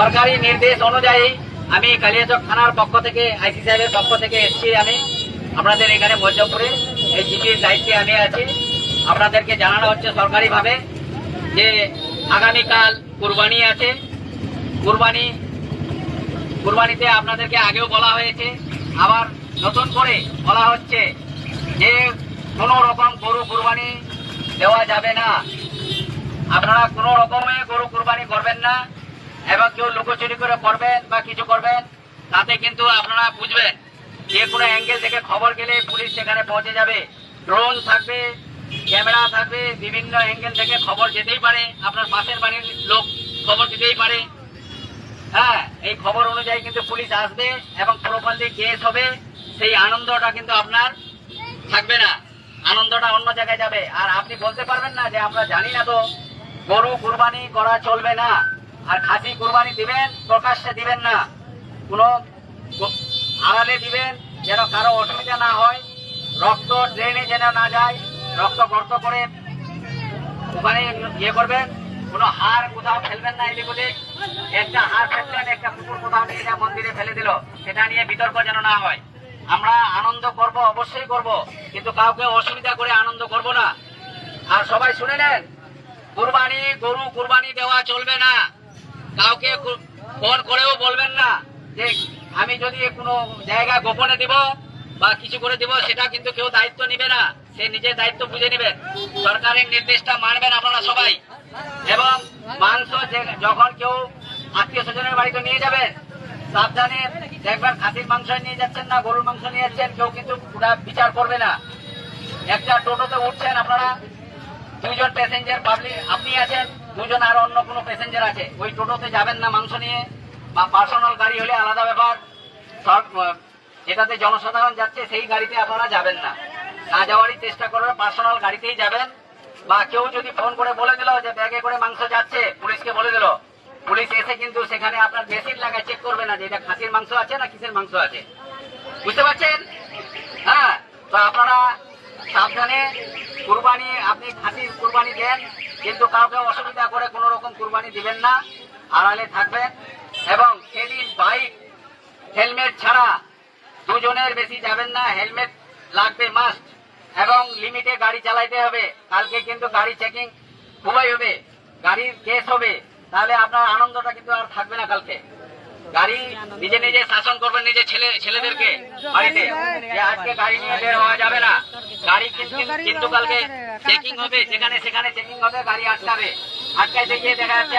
সরকারি নির্দেশ অনুযায়ী আমি কালিয়াচক থানার পক্ষ থেকে আইসি সাহেবের পক্ষ থেকে এসেছি। আমি আপনাদের এখানে মধ্যপুরে এই জিপির দায়িত্বে আমি আছি। আপনাদেরকে জানানো হচ্ছে সরকারিভাবে যে আগামীকাল কুরবানি আছে। কুরবানিতে আপনাদেরকে আগেও বলা হয়েছে, আবার নতুন করে বলা হচ্ছে যে কোনো রকম গরু কুরবানি দেওয়া যাবে না। আপনারা কোনো রকমে গরু কুরবানি করবেন না, এবং কেউ লুকোচুরি করে করবেন বা কিছু করবেন তাতে কিন্তু আপনারা বুঝবেন যে কোনো অ্যাঙ্গেল থেকে খবর গেলে পুলিশ সেখানে পৌঁছে যাবে। ড্রোন থাকবে, ক্যামেরা থাকবে, বিভিন্ন অ্যাঙ্গেল থেকে খবর যেতেই পারে, আপনার পাশের বাড়ির লোক খবর দিতেই পারে। হ্যাঁ, এই খবর অনুযায়ী কিন্তু পুলিশ আসবে এবং প্রপারলি কেস হবে। সেই আনন্দটা কিন্তু আপনার থাকবে না, আনন্দটা অন্য জায়গায় যাবে। আর আপনি বলতে পারবেন না যে আমরা জানি না, তো গরু কুরবানি করা চলবে না। আর খাসি কুরবানি দিবেন, প্রকাশ্যে দিবেন না, কোনো আড়ালে দিবেন যেন কারো অসুবিধা না হয়। রক্ত ড্রেনে যেন না যায়, রক্ত গর্ত করে ওখানে করবেন। কোনো হাড় কোথাও ফেলবেন না। এদিকে একটা হাড় ফেললেন, একটা কুকুর কোথাও নিয়ে যা মন্দিরে ফেলে দিল, সেটা নিয়ে বিতর্ক যেন না হয়। আমরা আনন্দ করব, অবশ্যই করব, কিন্তু কাউকে অসুবিধা করে আনন্দ করব না। আর সবাই শুনে নেন, গরু কুরবানি দেওয়া চলবে না। কাউকে ফোন করেও বলবেন না যে আমি যদি কোনো জায়গা গোপনে দিব বা কিছু করে দিব, সেটা কিন্তু কেউ দায়িত্ব নিবে না। সে নিজের দায়িত্ব বুঝে নেবেন। সরকারের নির্দেশটা মানবেন আপনারা সবাই। এবং মাংস যখন কেউ আত্মীয় স্বজনের বাড়িতে নিয়ে যাবেন, সাবধানে দেখবেন খাসির মাংস নিয়ে যাচ্ছেন না গরুর মাংস নিয়ে যাচ্ছেন, কেউ কিন্তু পুরা বিচার করবে না। একটা টোটোতে উঠছেন আপনারা, দুইজন প্যাসেঞ্জার পাবলিক আপনি আছেন, দুজন আর অন্য কোনো প্যাসেঞ্জার আছে, ওই টোটোতে যাবেন না মাংস নিয়ে। বা পার্সোনাল গাড়ি হলে আলাদা ব্যাপার, যেটাতে জনসাধারণ যাচ্ছে সেই গাড়িতে আপনারা যাবেন না। না যাওয়ারই চেষ্টা করবেন, পার্সোনাল গাড়িতেই যাবেন। বা কেউ যদি ফোন করে বলে দিল যে ব্যাগে করে মাংস যাচ্ছে, পুলিশকে বলে দিল, পুলিশ এসে কিন্তু সেখানে আপনার বেশির লাগায় চেক করবে না যে এটা খাসির মাংস আছে না কিসের মাংস আছে। বুঝতে পারছেন? হ্যাঁ, তো আপনারা সাবধানে কুরবানি, আপনি খাসির কুরবানি দেন, কিন্তু কাউকে অসুবিধা করে কোনো রকম কুরবানি দিবেন না, আড়ালে থাকবেন। এবং সেদিন বাইক হেলমেট ছাড়া দুজনের বেশি যাবেন না, হেলমেট লাগবে মাস্ট। এবং লিমিটে গাড়ি চালাইতে হবে। কালকে কিন্তু গাড়ি চেকিং খুবই হবে, গাড়ির কেস হবে, তাহলে আপনার আনন্দটা কিন্তু আর থাকবে না। কালকে গাড়ি নিজে নিজে শাসন করবেন, নিজে ছেলেদেরকে বাড়িতে, যে আজকে গাড়ি নিয়ে বের হওয়া যাবে না। গাড়ি কিন্তু কালকে চেকিং হবে, যেখানে সেখানে চেকিং হবে, গাড়ি আটকাবে। আটকাইতে গিয়ে দেখা যাচ্ছে